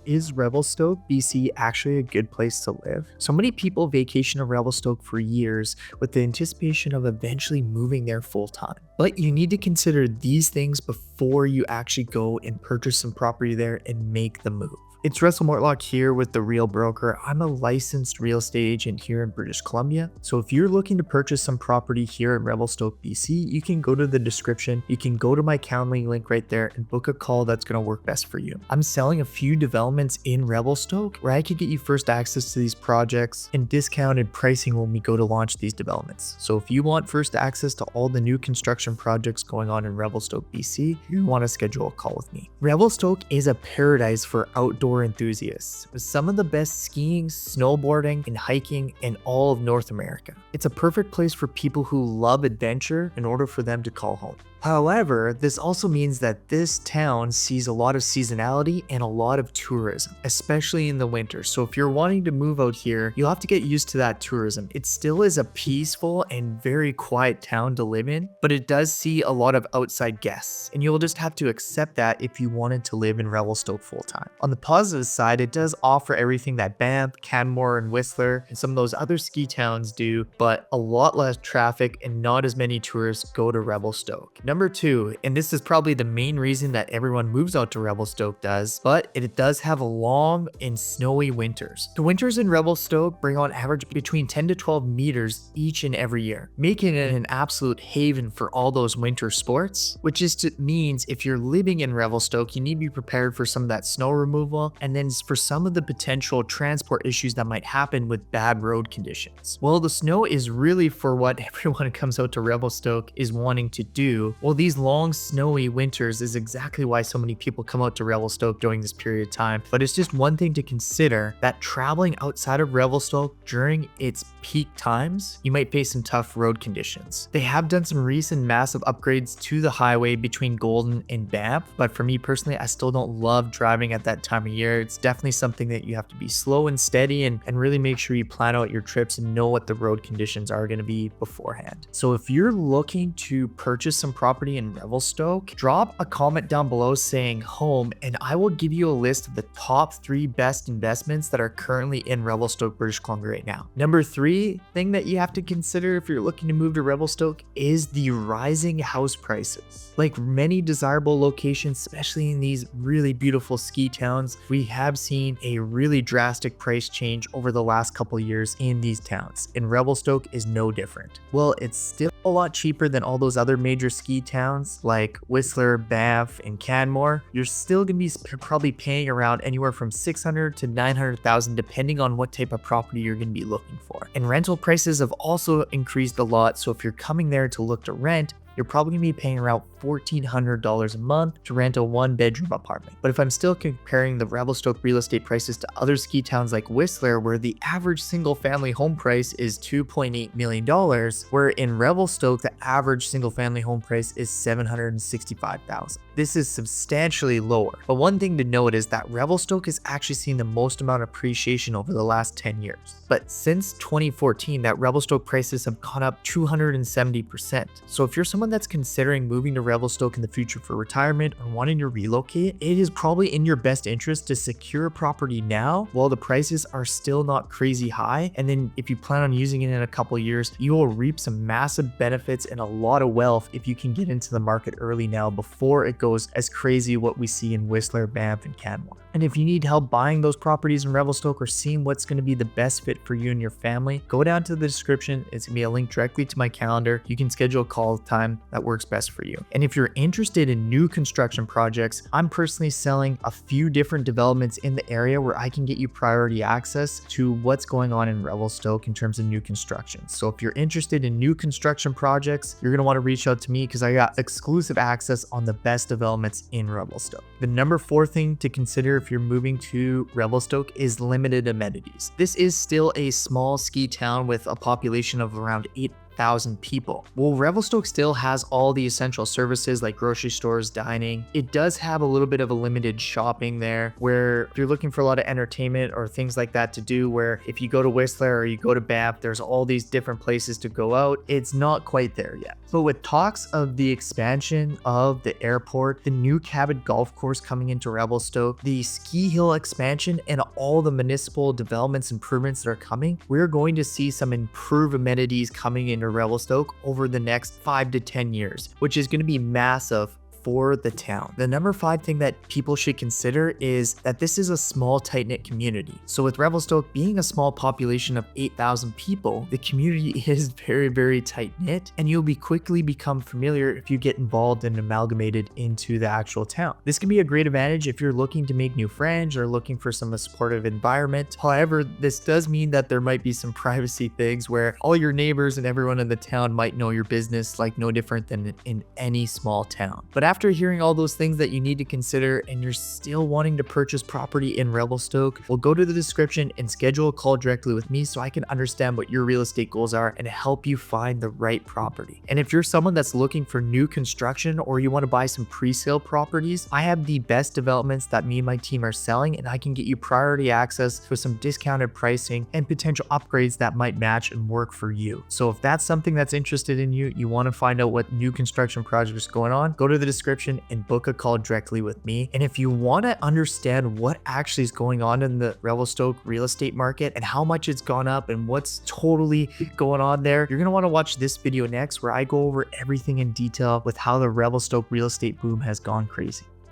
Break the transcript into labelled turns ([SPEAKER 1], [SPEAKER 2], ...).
[SPEAKER 1] Is Revelstoke, BC actually a good place to live? So many people vacation to Revelstoke for years with the anticipation of eventually moving there full time. But you need to consider these things before you actually go and purchase some property there and make the move. It's Russell Mortlock here with The Real Broker. I'm a licensed real estate agent here in British Columbia. So if you're looking to purchase some property here in Revelstoke, BC, you can go to the description. You can go to my Calendly link right there and book a call that's going to work best for you. I'm selling a few developments in Revelstoke where I could get you first access to these projects and discounted pricing when we go to launch these developments. So if you want first access to all the new construction projects going on in Revelstoke, BC, you want to schedule a call with me. Revelstoke is a paradise for outdoor enthusiasts, with some of the best skiing, snowboarding, and hiking in all of North America. It's a perfect place for people who love adventure in order for them to call home. However, this also means that this town sees a lot of seasonality and a lot of tourism, especially in the winter. So if you're wanting to move out here, you'll have to get used to that tourism. It still is a peaceful and very quiet town to live in, but it does see a lot of outside guests, and you'll just have to accept that if you wanted to live in Revelstoke full time. On the positive side, it does offer everything that Banff, Canmore, and Whistler, and some of those other ski towns do, but a lot less traffic and not as many tourists go to Revelstoke. Number 2, and this is probably the main reason that everyone moves out to Revelstoke but it does have long and snowy winters. The winters in Revelstoke bring on average between 10 to 12 meters each and every year, making it an absolute haven for all those winter sports, which means if you're living in Revelstoke, you need to be prepared for some of that snow removal and then for some of the potential transport issues that might happen with bad road conditions. Well, the snow is really for what everyone who comes out to Revelstoke is wanting to do. Well, these long snowy winters is exactly why so many people come out to Revelstoke during this period of time. But it's just one thing to consider that traveling outside of Revelstoke during its peak times, you might face some tough road conditions. They have done some recent massive upgrades to the highway between Golden and Banff, but for me personally, I still don't love driving at that time of year. It's definitely something that you have to be slow and steady and really make sure you plan out your trips and know what the road conditions are going to be beforehand. So if you're looking to purchase some property in Revelstoke, drop a comment down below saying home and I will give you a list of the top 3 best investments that are currently in Revelstoke, British Columbia right now. Number 3 thing that you have to consider if you're looking to move to Revelstoke is the rising house prices. Like many desirable locations, especially in these really beautiful ski towns, we have seen a really drastic price change over the last couple years in these towns, and Revelstoke is no different. Well, it's still a lot cheaper than all those other major ski towns like Whistler, Banff, and Canmore. You're still going to be probably paying around anywhere from $600,000 to $900,000 depending on what type of property you're going to be looking for. And rental prices have also increased a lot, so if you're coming there to look to rent, you're probably going to be paying around $1,400 a month to rent a 1-bedroom apartment. But if I'm still comparing the Revelstoke real estate prices to other ski towns like Whistler, where the average single family home price is $2.8 million, where in Revelstoke, the average single family home price is $765,000. This is substantially lower. But one thing to note is that Revelstoke has actually seen the most amount of appreciation over the last 10 years. But since 2014, that Revelstoke prices have gone up 270%. So if you're someone that's considering moving to Revelstoke in the future for retirement or wanting to relocate, it is probably in your best interest to secure a property now while the prices are still not crazy high. And then if you plan on using it in a couple of years, you will reap some massive benefits and a lot of wealth if you can get into the market early now before it goes as crazy what we see in Whistler, Banff, and Canmore. And if you need help buying those properties in Revelstoke or seeing what's going to be the best fit for you and your family, go down to the description. It's going to be a link directly to my calendar. You can schedule a call time that works best for you. And if you're interested in new construction projects, I'm personally selling a few different developments in the area where I can get you priority access to what's going on in Revelstoke in terms of new construction. So if you're interested in new construction projects, you're going to want to reach out to me because I got exclusive access on the best developments in Revelstoke. The number 4 thing to consider if you're moving to Revelstoke is limited amenities. This is still a small ski town with a population of around 8,000 people. Well, Revelstoke still has all the essential services like grocery stores, dining. It does have a little bit of a limited shopping there, where if you're looking for a lot of entertainment or things like that to do, where if you go to Whistler or you go to Banff, there's all these different places to go out. It's not quite there yet. But with talks of the expansion of the airport, the new Cabot golf course coming into Revelstoke, the ski hill expansion, and all the municipal developments improvements that are coming, we're going to see some improved amenities coming into Revelstoke over the next 5 to 10 years, which is going to be massive for the town. The number 5 thing that people should consider is that this is a small, tight-knit community. So with Revelstoke being a small population of 8,000 people, the community is very, very tight-knit, and you'll be quickly become familiar if you get involved and amalgamated into the actual town. This can be a great advantage if you're looking to make new friends or looking for some supportive environment. However, this does mean that there might be some privacy things where all your neighbors and everyone in the town might know your business like no different than in any small town. But after hearing all those things that you need to consider and you're still wanting to purchase property in Revelstoke, we'll go to the description and schedule a call directly with me so I can understand what your real estate goals are and help you find the right property. And if you're someone that's looking for new construction or you want to buy some pre-sale properties, I have the best developments that me and my team are selling, and I can get you priority access with some discounted pricing and potential upgrades that might match and work for you. So if that's something that's interested in you, you want to find out what new construction projects are going on, go to the description and book a call directly with me. And if you want to understand what actually is going on in the Revelstoke real estate market and how much it's gone up and what's totally going on there, you're going to want to watch this video next, where I go over everything in detail with how the Revelstoke real estate boom has gone crazy.